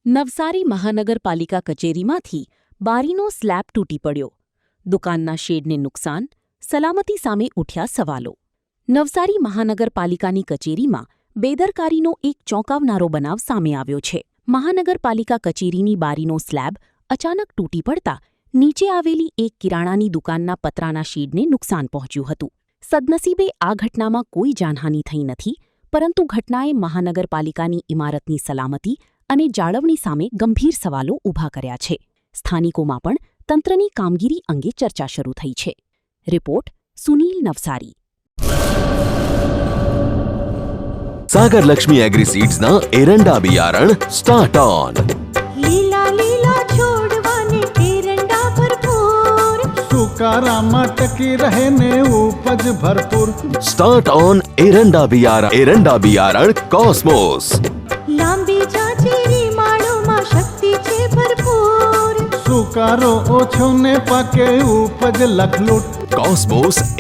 નવસારી મહાનગરપાલિકા કચેરીમાંથી બારીનો સ્લેબ તૂટી પડ્યો. દુકાનના શેડને નુકસાન, સલામતી સામે ઉઠ્યા સવાલો. નવસારી મહાનગરપાલિકાની કચેરીમાં બેદરકારીનો એક ચોંકાવનારો બનાવ સામે આવ્યો છે. મહાનગરપાલિકા કચેરીની બારીનો સ્લેબ અચાનક તૂટી પડતા નીચે આવેલી એક કિરાણાની દુકાનના પતરાના શેડને નુકસાન પહોંચ્યું હતું. સદનસીબે આ ઘટનામાં કોઈ જાનહાનિ થઈ નથી, પરંતુ ઘટનાએ મહાનગરપાલિકાની ઇમારતની સલામતી અને જાળવણી સામે ગંભીર સવાલો ઊભા કર્યા છે. સ્થાનિકોમાં પણ તંત્રની કામગીરી અંગે ચર્ચા શરૂ થઈ છે. રિપોર્ટ સુનીલ નવસારી. सागर लक्ष्मी एग्रीसीड्स ना एरंडा बियारण स्टार्ट ऑन. લીલા લીલા છોડવાને એરંડા ભરપૂર, સુકારામાં ટકી રહે ને ઉપજ ભરપૂર. स्टार्ट ऑन एरंडा बियारण कॉस्मोस. લાંબી જાચેરી માળોમાં શક્તિ છે ભરપૂર. સુકારો ઓછો ને પાકે ઉપજ લખલૂટ. कॉस्मोस